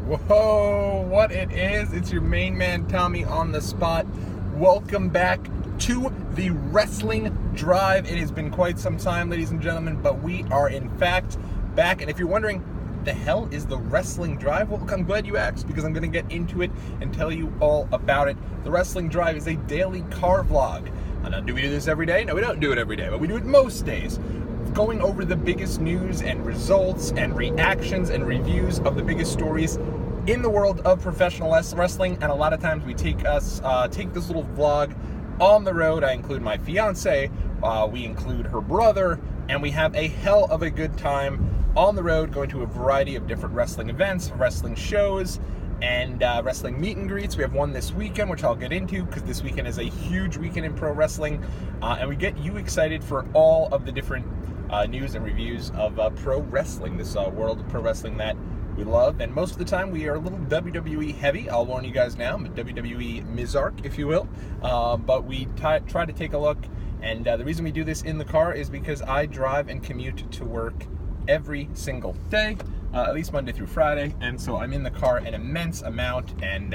Whoa, what it is. It's your main man, Tommy, on the spot. Welcome back to the Wrestling Drive. It has been quite some time, ladies and gentlemen, but we are in fact back. And if you're wondering, the hell is the Wrestling Drive? Well, I'm glad you asked, because I'm going to get into it and tell you all about it. The Wrestling Drive is a daily car vlog. Now, do we do this every day? No, we don't do it every day, but we do it most days. Going over the biggest news and results and reactions and reviews of the biggest stories in the world of professional wrestling. And a lot of times we take this little vlog on the road. I include my fiance, we include her brother, and we have a hell of a good time on the road, going to a variety of different wrestling events, wrestling shows, and wrestling meet and greets. We have one this weekend, which I'll get into, because this weekend is a huge weekend in pro wrestling, and we get you excited for all of the different news and reviews of pro wrestling, this world of pro wrestling that we love. And most of the time we are a little WWE heavy. I'll warn you guys now, I'm a WWE Mizark, if you will, but we try to take a look. And the reason we do this in the car is because I drive and commute to work every single day, at least Monday through Friday, and so I'm in the car an immense amount, and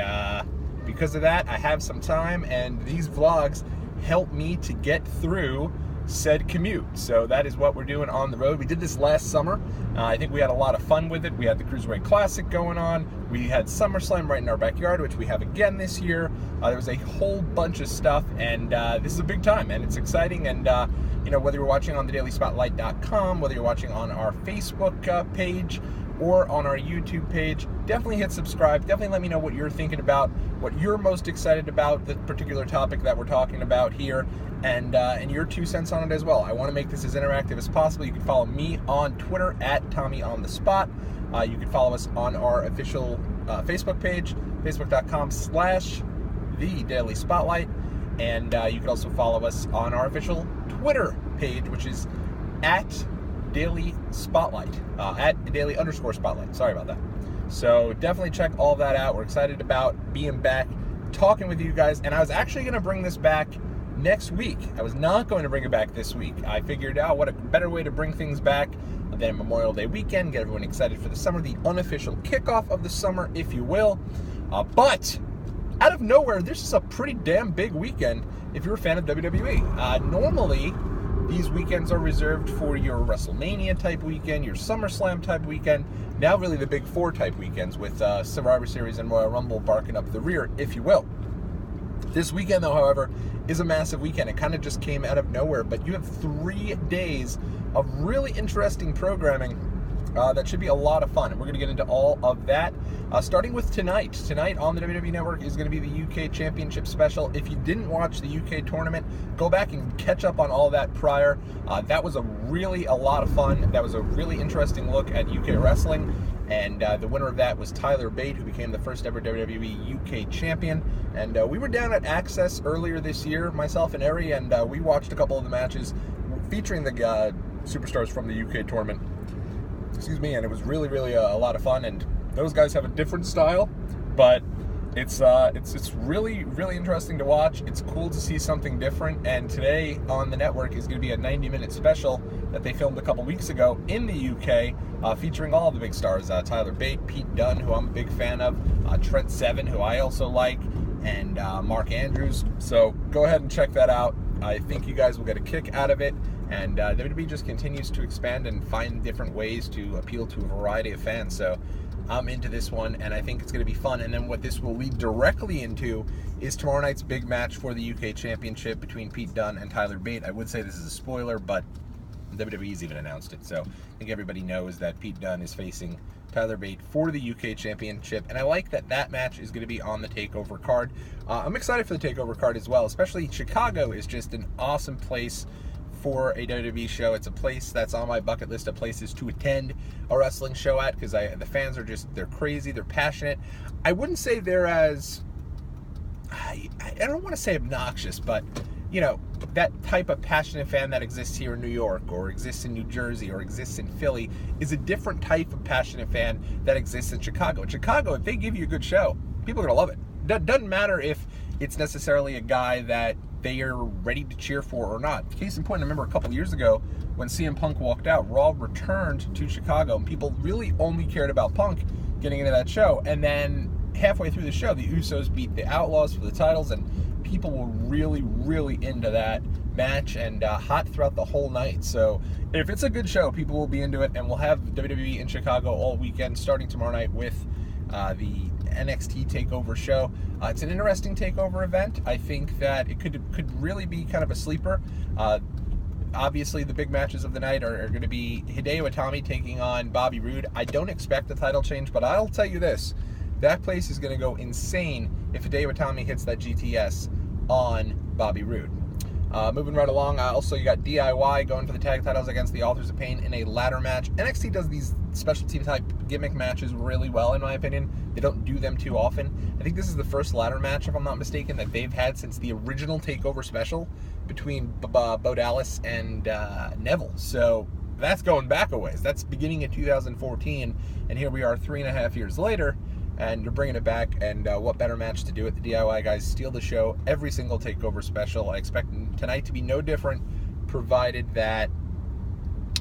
because of that I have some time, and these vlogs help me to get through said commute. So that is what we're doing on the road. We did this last summer. I think we had a lot of fun with it. We had the Cruiserweight Classic going on. We had SummerSlam right in our backyard, which we have again this year. There was a whole bunch of stuff, and this is a big time, and it's exciting. And you know, whether you're watching on thedailyspotlight.com, whether you're watching on our Facebook page or on our YouTube page, definitely hit subscribe. Definitely let me know what you're thinking about, what you're most excited about, the particular topic that we're talking about here, and your 2 cents on it as well. I want to make this as interactive as possible. You can follow me on Twitter at TommyOnTheSpot. You can follow us on our official Facebook page, facebook.com/TheDailySpotlight. And you can also follow us on our official Twitter page, which is at Daily Spotlight, at Daily_Spotlight. Sorry about that. So definitely check all that out. We're excited about being back, talking with you guys. And I was actually going to bring this back next week. I was not going to bring it back this week. I figured out what a better way to bring things back than Memorial Day weekend, get everyone excited for the summer, the unofficial kickoff of the summer, if you will. But out of nowhere, this is a pretty damn big weekend if you're a fan of WWE. Normally, these weekends are reserved for your WrestleMania type weekend, your SummerSlam type weekend, now really the Big Four type weekends with Survivor Series and Royal Rumble barking up the rear, if you will. This weekend, though, however, is a massive weekend. It kind of just came out of nowhere, but you have 3 days of really interesting programming that should be a lot of fun, and we're going to get into all of that, starting with tonight. Tonight on the WWE Network is going to be the UK Championship Special. If you didn't watch the UK tournament, go back and catch up on all that prior. That was a lot of fun. That was a really interesting look at UK wrestling, and the winner of that was Tyler Bate, who became the first ever WWE UK champion. And we were down at Access earlier this year, myself and Ari, and we watched a couple of the matches featuring the superstars from the UK tournament. Excuse me, and it was really a lot of fun. And those guys have a different style, but it's really interesting to watch. It's cool to see something different. And today on the network is going to be a 90-minute special that they filmed a couple weeks ago in the UK, featuring all of the big stars: Tyler Bate, Pete Dunne, who I'm a big fan of, Trent Seven, who I also like, and Mark Andrews. So go ahead and check that out. I think you guys will get a kick out of it. And WWE just continues to expand and find different ways to appeal to a variety of fans. So I'm into this one, and I think it's going to be fun. And then what this will lead directly into is tomorrow night's big match for the UK Championship between Pete Dunne and Tyler Bate. I would say this is a spoiler, but WWE's even announced it. So I think everybody knows that Pete Dunne is facing Tyler Bate for the UK Championship. And I like that that match is going to be on the TakeOver card. I'm excited for the TakeOver card as well, especially Chicago is just an awesome place for a WWE show. It's a place that's on my bucket list of places to attend a wrestling show at, because the fans are they're crazy, they're passionate. I wouldn't say they're as, I don't want to say obnoxious, but you know, that type of passionate fan that exists here in New York or exists in New Jersey or exists in Philly is a different type of passionate fan that exists in Chicago. In Chicago, if they give you a good show, people are going to love it. Doesn't matter if it's necessarily a guy that they are ready to cheer for or not. Case in point, I remember a couple years ago when CM Punk walked out, Raw returned to Chicago, and people really only cared about Punk getting into that show. And then halfway through the show, the Usos beat the Outlaws for the titles, and people were really, really into that match and hot throughout the whole night. So if it's a good show, people will be into it, and we'll have WWE in Chicago all weekend, starting tomorrow night with the NXT Takeover show. It's an interesting takeover event. I think that it could really be kind of a sleeper. Obviously, the big matches of the night are going to be Hideo Itami taking on Bobby Roode. I don't expect a title change, but I'll tell you this. That place is going to go insane if Hideo Itami hits that GTS on Bobby Roode. Moving right along, also you got DIY going for the tag titles against the Authors of Pain in a ladder match. NXT does these special team type gimmick matches really well, in my opinion. They don't do them too often. I think this is the first ladder match, if I'm not mistaken, that they've had since the original TakeOver special between Bo Dallas and Neville. So that's going back a ways. That's beginning in 2014, and here we are 3.5 years later, and you're bringing it back, and what better match to do it? The DIY guys steal the show every single TakeOver special. I expect tonight to be no different, provided that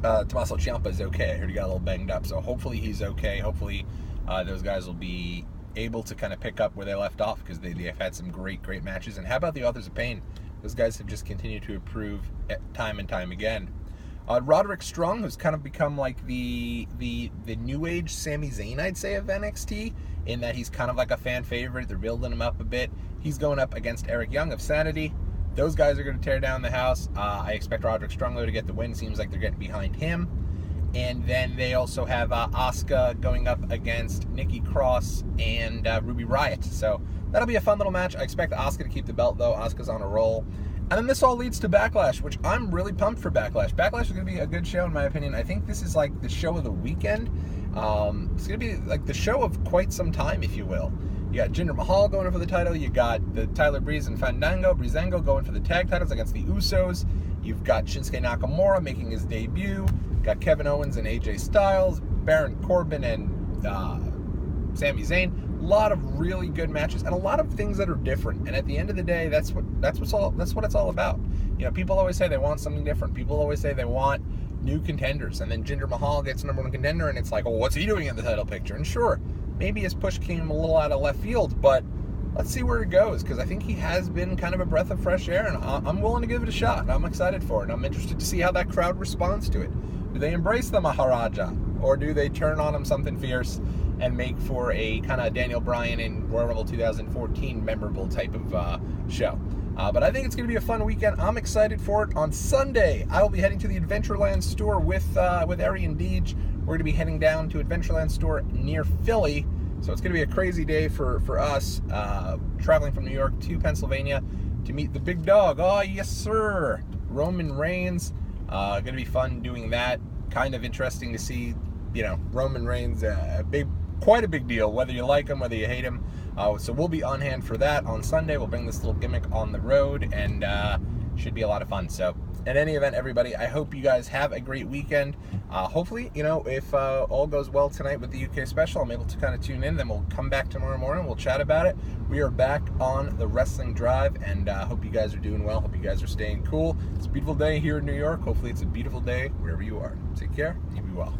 Tommaso Ciampa is okay. I heard he got a little banged up, so hopefully he's okay. Hopefully those guys will be able to kind of pick up where they left off, because they have had some great matches. And how about the Authors of Pain? Those guys have just continued to improve time and time again. Roderick Strong, who's kind of become like the new age Sami Zayn, I'd say, of NXT, in that he's kind of like a fan favorite. They're building him up a bit. He's going up against Eric Young of Sanity. Those guys are going to tear down the house. I expect Roderick Strong, though, to get the win. Seems like they're getting behind him. And then they also have Asuka going up against Nikki Cross and Ruby Riott. So that'll be a fun little match. I expect Asuka to keep the belt, though. Asuka's on a roll. And then this all leads to Backlash, which I'm really pumped for Backlash. Backlash is going to be a good show, in my opinion. I think this is like the show of the weekend. It's going to be like the show of quite some time, if you will. You got Jinder Mahal going for the title. You got the Tyler Breeze and Breezango going for the tag titles against the Usos. You've got Shinsuke Nakamura making his debut. Got Kevin Owens and AJ Styles, Baron Corbin and Sami Zayn. A lot of really good matches and a lot of things that are different. And at the end of the day, that's what it's all about. You know, people always say they want something different. People always say they want new contenders. And then Jinder Mahal gets number one contender, and it's like, well, what's he doing in the title picture? And sure, maybe his push came a little out of left field, but let's see where it goes, because I think he has been kind of a breath of fresh air, and I'm willing to give it a shot, and I'm excited for it, and I'm interested to see how that crowd responds to it. Do they embrace the Maharaja, or do they turn on him something fierce and make for a kind of Daniel Bryan in Royal Rumble 2014 memorable type of show? But I think it's going to be a fun weekend. I'm excited for it. On Sunday, I will be heading to the Adventureland store with Ari and Deej. We're going to be heading down to Adventureland store near Philly. So it's going to be a crazy day for us, traveling from New York to Pennsylvania to meet the big dog. Oh, yes, sir. Roman Reigns. Going to be fun doing that. Kind of interesting to see, you know, Roman Reigns, quite a big deal, whether you like him, whether you hate him. So we'll be on hand for that on Sunday. We'll bring this little gimmick on the road, and should be a lot of fun. So in any event, everybody, I hope you guys have a great weekend. Hopefully, you know, if all goes well tonight with the UK special, I'm able to kind of tune in. Then we'll come back tomorrow morning. We'll chat about it. We are back on the Wrestling Drive, and hope you guys are doing well. Hope you guys are staying cool. It's a beautiful day here in New York. Hopefully it's a beautiful day wherever you are. Take care. You be well.